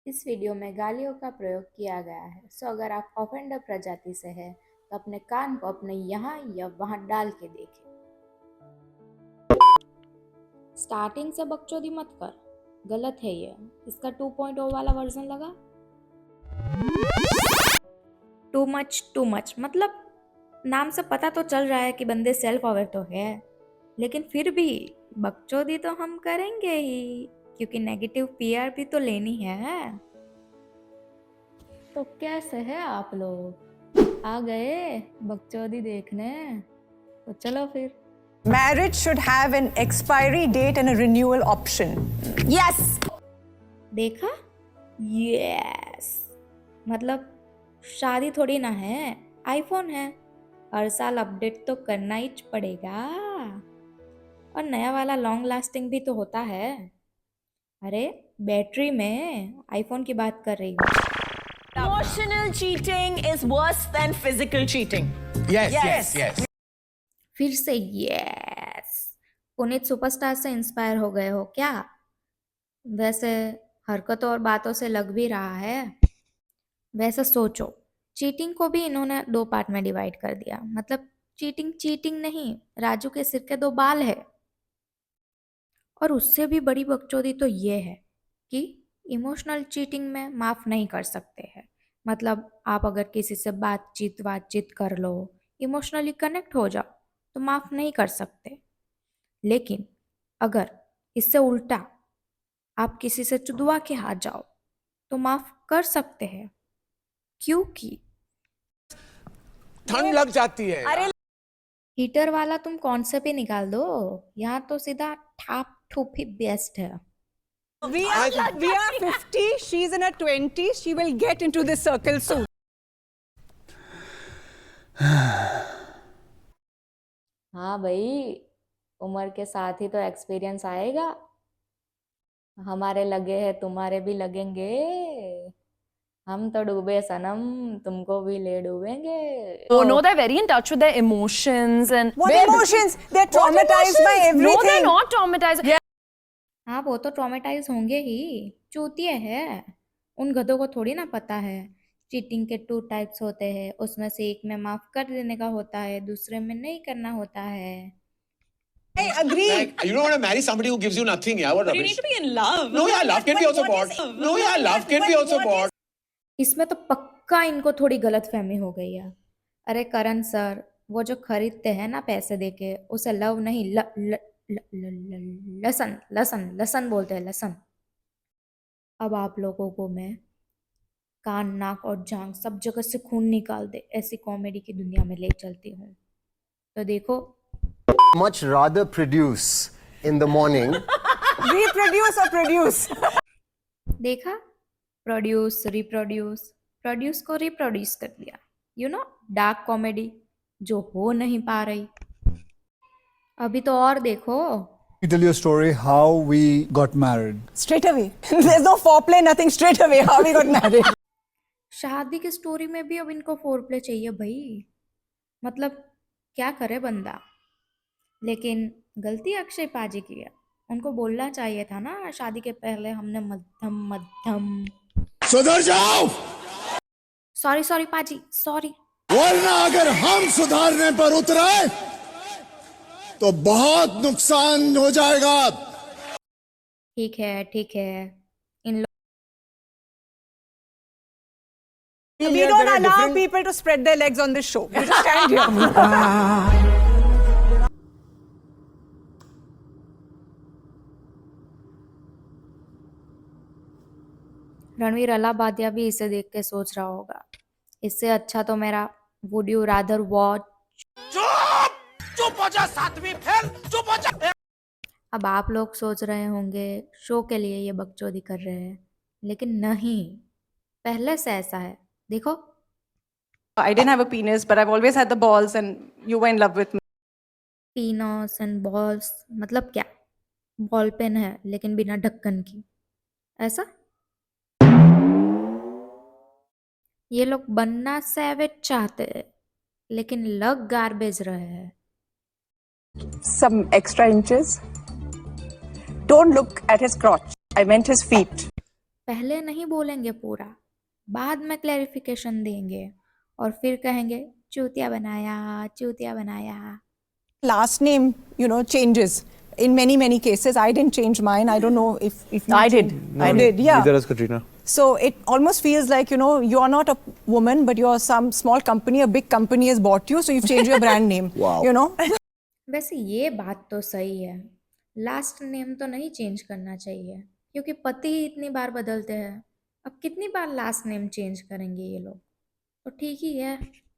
इस वीडियो में गालियों का प्रयोग किया गया है, सो अगर आप ऑफेंडर प्रजाति से हैं तो अपने कान को अपने यहाँ या वहाँ डाल के देखें। स्टार्टिंग से बकचोदी मत कर, गलत है ये। इसका 2.0 वाला वर्जन लगा। टू मच मतलब नाम से पता तो चल रहा है कि बंदे सेल्फ अवेयर तो है, लेकिन फिर भी बकचोदी तो हम करेंगे ही, क्योंकि नेगेटिव पीआर भी तो लेनी है। तो कैसे है आप लोग, आ गए बकचोदी देखने? तो चलो फिर। Marriage should have an expiry date and a renewal option. Yes! देखा? यस मतलब शादी थोड़ी ना है, आईफोन है। हर साल अपडेट तो करना ही पड़ेगा, और नया वाला लॉन्ग लास्टिंग भी तो होता है। अरे बैटरी में आईफोन की बात कर रही हूँ। Emotional cheating is worse than physical cheating. Yes. फिर से यस। पुनीत सुपरस्टार से इंस्पायर हो गए हो क्या? वैसे हरकतों और बातों से लग भी रहा है। वैसे सोचो, चीटिंग को भी इन्होंने 2 पार्ट में डिवाइड कर दिया। मतलब चीटिंग नहीं, राजू के सिर के 2 बाल है। और उससे भी बड़ी बकचोदी तो ये है कि इमोशनल चीटिंग में माफ नहीं कर सकते हैं। मतलब आप अगर किसी से बातचीत कर लो, इमोशनली कनेक्ट हो जाओ, तो माफ नहीं कर सकते। लेकिन अगर इससे उल्टा आप किसी से चुदवा के हाथ जाओ तो माफ कर सकते हैं, क्योंकि ठंड लग जाती है। अरे हीटर वाला तुम कौन से पे निकाल दो, यहाँ तो सीधा ठाप ठूप ही बेस्ट है। we are 50, she's in her 20s, she will get into this circle soon. हाँ भाई, उम्र के साथ ही तो एक्सपीरियंस आएगा। हमारे लगे हैं, तुम्हारे भी लगेंगे। हम तो डूबे सनम, तुमको भी ले डूबेंगे। Oh no, they're very in touch with their emotions and What emotions? They're traumatized by everything. No, they're not traumatized. हाँ वो तो ट्रॉमेटाइज होंगे ही, चूतिए हैं। उन गधों को थोड़ी ना पता है चीटिंग के 2 टाइप्स होते हैं, उसमें से एक में माफ कर देने का होता है, दूसरे में नहीं करना होता है। I agree. Like, you don't want to marry somebody who gives you nothing, yeah? What But you rubbish? need to be in love. No, yeah, love can be also bought. No, yeah, love can be also bought. इसमें तो पक्का इनको थोड़ी गलतफहमी हो गई है। अरे करण सर, वो जो खरीदते हैं ना पैसे देके, उसे लव नहीं लसन लसन लसन बोलते हैं, लसन। अब आप लोगों को मैं कान नाक और जांग सब जगह से खून निकाल दे ऐसी कॉमेडी की दुनिया में ले चलती हूँ। तो देखो, much rather produce in the morning. Reproduce or produce? देखा, प्रोड्यूस प्रोड्यूस को रिप्रोड्यूस कर दिया। यू नो, डार्क कॉमेडी जो हो नहीं पा रही। अभी तो और देखो। Let me tell you a story how we got married. Straight away. There's no foreplay, nothing. Straight away. How we got married? शादी की स्टोरी में भी अब इनको फोरप्ले चाहिए भाई। मतलब क्या करे बंदा। लेकिन गलती अक्षय पाजी की है, उनको बोलना चाहिए था ना शादी के पहले हमने मध्यम। सुधर जाओ, सॉरी पाजी, सॉरी। वरना अगर हम सुधारने पर उतरे तो बहुत नुकसान हो जाएगा। ठीक है, इन We don't allow people to spread their legs on this show. You just stand here. Ranveer Allahbadia भी इसे देख के सोच रहा होगा, इससे अच्छा तो मेरा वुड यू रादर वॉच। चुप हो जा, सातवीं फेल, चुप हो जा। अब आप लोग सोच रहे होंगे शो के लिए ये बकचोदी कर रहे हैं, लेकिन नहीं, पहले से ऐसा है। देखो, I didn't have a penis, but I've always had the balls, and you were in love with me. पीनस and balls मतलब क्या? बॉल पेन है लेकिन बिना ढक्कन की, ऐसा। ये लोग बनना सैवेज चाहते हैं, लेकिन लग गार्बेज रहे हैं। Some extra inches. Don't look at his crotch. I meant his feet. पहले नहीं बोलेंगे पूरा, बाद में क्लैरिफिकेशन देंगे और फिर कहेंगे चूतिया बनाया, चूतिया बनाया। Last name, changes in many cases. I didn't change mine. I don't know if you I did. changed. I did, yeah. Neither has Katrina. So it almost feels like, you are not a woman, but you're some small company, a big company has bought you, so you've changed your brand name. Wow. वैसे ये बात तो सही है, last name तो नहीं change करना चाहिए क्योंकि पति ही इतनी बार बदलते हैं, अब कितनी बार लास्ट नेम चेंज करेंगे ये लोग, तो ठीक ही है।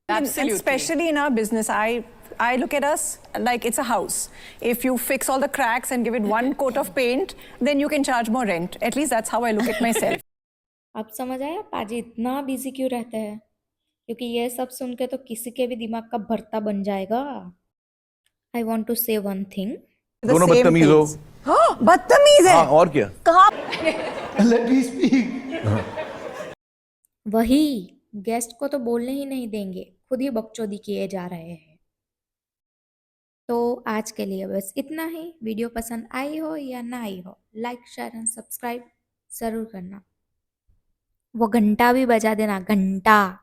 And especially in our business, I look at us like it's a house. If you fix all the cracks and give it one coat of paint, then you can charge more rent. At least that's how I look at myself. अब समझ आया पाजी इतना busy क्यों रहते हैं, क्योंकि ये सब सुन के तो किसी के भी दिमाग का भरता बन जाएगा। आई वॉन्ट टू से वन थिंग, The दोनों same बदतमीज हो। things. बदतमीज है। हाँ, और क्या? Let me speak. वही गेस्ट को तो बोलने ही नहीं देंगे, खुद ही बकचोदी किए जा रहे हैं। तो आज के लिए बस इतना ही। वीडियो पसंद आई हो या ना आई हो, लाइक शेयर एंड सब्सक्राइब जरूर करना, वो घंटा भी बजा देना, घंटा।